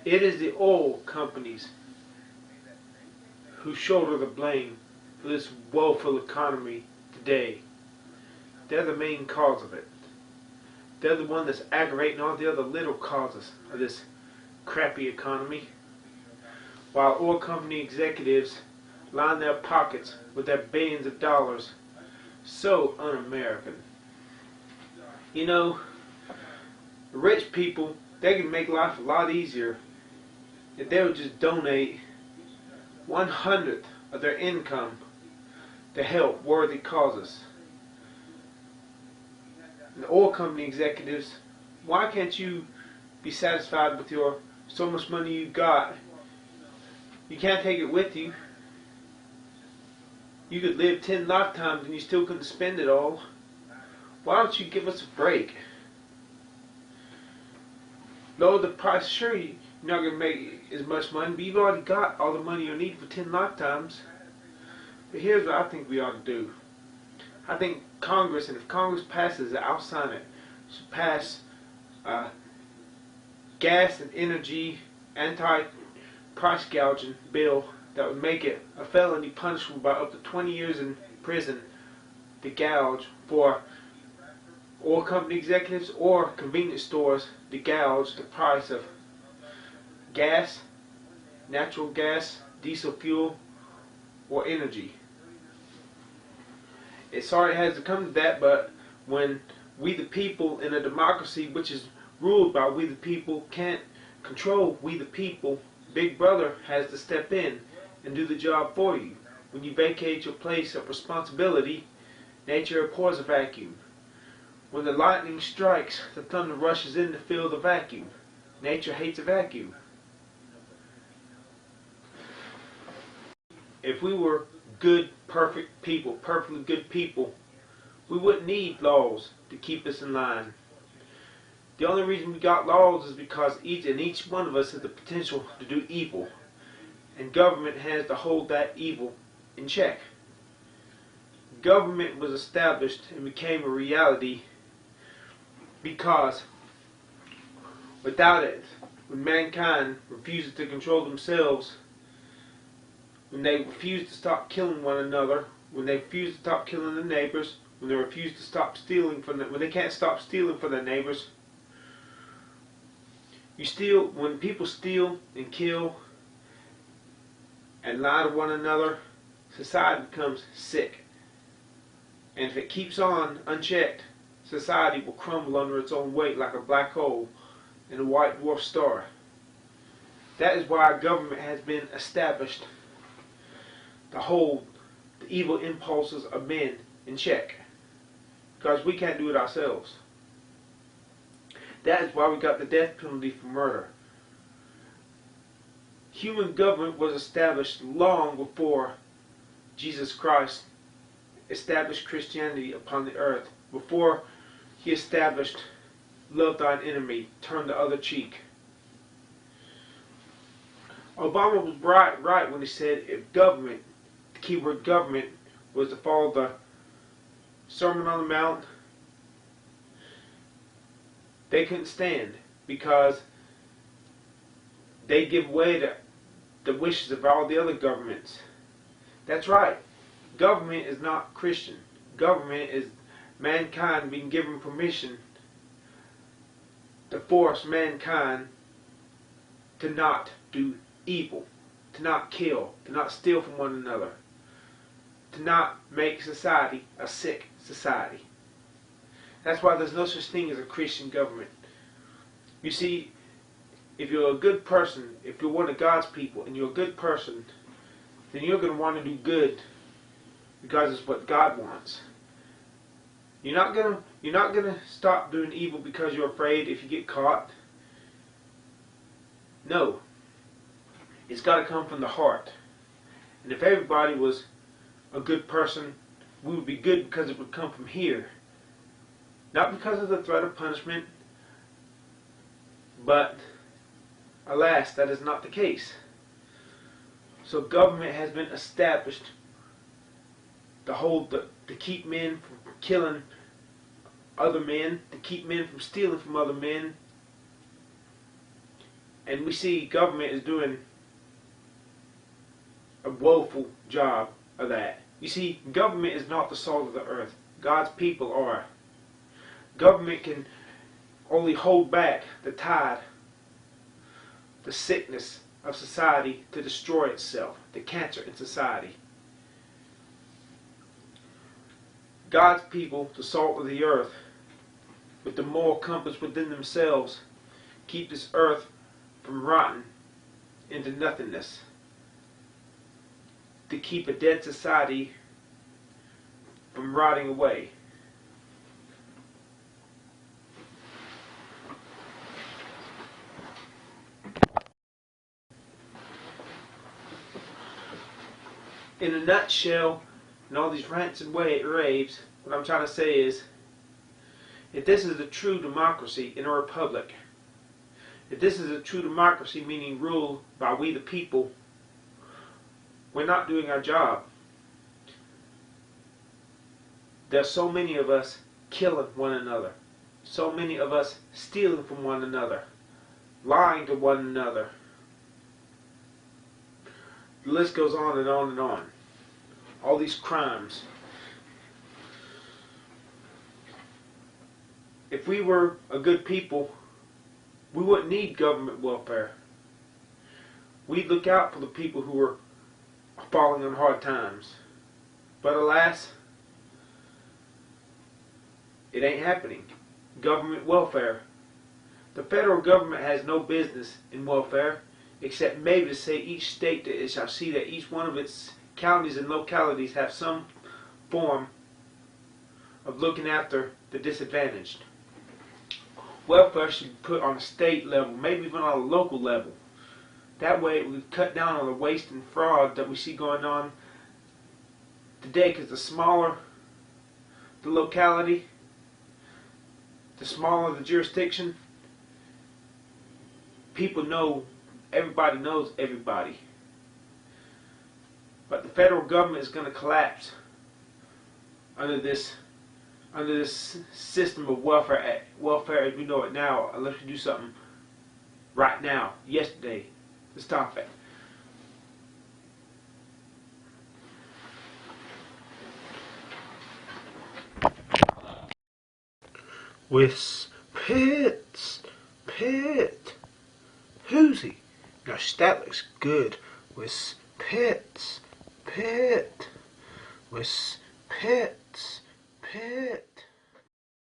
It is the oil companies who shoulder the blame for this woeful economy today. They're the main cause of it. They're the one that's aggravating all the other little causes of this crappy economy. While oil company executives line their pockets with their billions of dollars. So un-American. You know, rich people, they can make life a lot easier if they would just donate 1/100th of their income to help worthy causes. And the oil company executives, why can't you be satisfied with your so much money you got? You can't take it with you. You could live 10 lifetimes and you still couldn't spend it all. Why don't you give us a break? Lower the price. Sure, you're not going to make as much money, but you've already got all the money you need for 10 lifetimes. But here's what I think we ought to do. I think Congress, and if Congress passes it, I'll sign it, should pass a gas and energy anti-price gouging bill that would make it a felony punishable by up to 20 years in prison to gouge for oil company executives or convenience stores to gouge the price of gas, natural gas, diesel fuel, or energy. It's sorry it has to come to that, but when we the people in a democracy which is ruled by we the people can't control we the people, Big Brother has to step in and do the job for you. When you vacate your place of responsibility, nature abhors a vacuum. When the lightning strikes, the thunder rushes in to fill the vacuum. Nature hates a vacuum. If we were good, perfect people, perfectly good people, we wouldn't need laws to keep us in line. The only reason we got laws is because each one of us has the potential to do evil. And government has to hold that evil in check. Government was established and became a reality because without it, when mankind refuses to control themselves, when they refuse to stop killing one another, when they refuse to stop killing their neighbors, when they refuse to stop stealing from them, when they can't stop stealing from their neighbors, when people steal and kill and lie to one another, society becomes sick. And if it keeps on unchecked, society will crumble under its own weight like a black hole in a white dwarf star. That is why our government has been established to hold the evil impulses of men in check. Because we can't do it ourselves. That is why we got the death penalty for murder. Human government was established long before Jesus Christ established Christianity upon the earth. Before he established love thine enemy, turn the other cheek. Obama was right when he said if government, the keyword government, was to follow the Sermon on the Mount, they couldn't stand because they give way to the wishes of all the other governments. That's right. Government is not Christian. Government is mankind being given permission to force mankind to not do evil, to not kill, to not steal from one another, to not make society a sick society. That's why there's no such thing as a Christian government. You see, if you're a good person, if you're one of God's people and you're a good person, then you're going to want to do good because it's what God wants. You're not gonna stop doing evil because you're afraid if you get caught. No. It's got to come from the heart. And if everybody was a good person, we would be good because it would come from here. Not because of the threat of punishment, but alas, that is not the case. So government has been established to keep men from killing other men, to keep men from stealing from other men, And we see government is doing a woeful job of that. You see, government is not the salt of the earth. God's people are. Government can only hold back the tide, the sickness of society to destroy itself, the cancer in society. God's people, the salt of the earth, with the moral compass within themselves, keep this earth from rotting into nothingness, to keep a dead society from rotting away. In a nutshell, in all these rants and raves, what I'm trying to say is, if this is a true democracy in a republic, if this is a true democracy, meaning ruled by we the people, we're not doing our job. There's so many of us killing one another, so many of us stealing from one another, lying to one another. The list goes on and on and on. All these crimes. If we were a good people, we wouldn't need government welfare. We'd look out for the people who are falling on hard times. But alas, it ain't happening. Government welfare. The federal government has no business in welfare, except maybe to say each state that it shall see that each one of its counties and localities have some form of looking after the disadvantaged. Welfare should be put on a state level, maybe even on a local level. That way we cut down on the waste and fraud that we see going on today, because the smaller the locality, the smaller the jurisdiction, people know, everybody knows everybody. But the federal government is going to collapse under this system of welfare as we know it now, unless we do something right now, yesterday, to stop it. With Pit, who's he? Gosh, that looks good. With Pit, with Pit.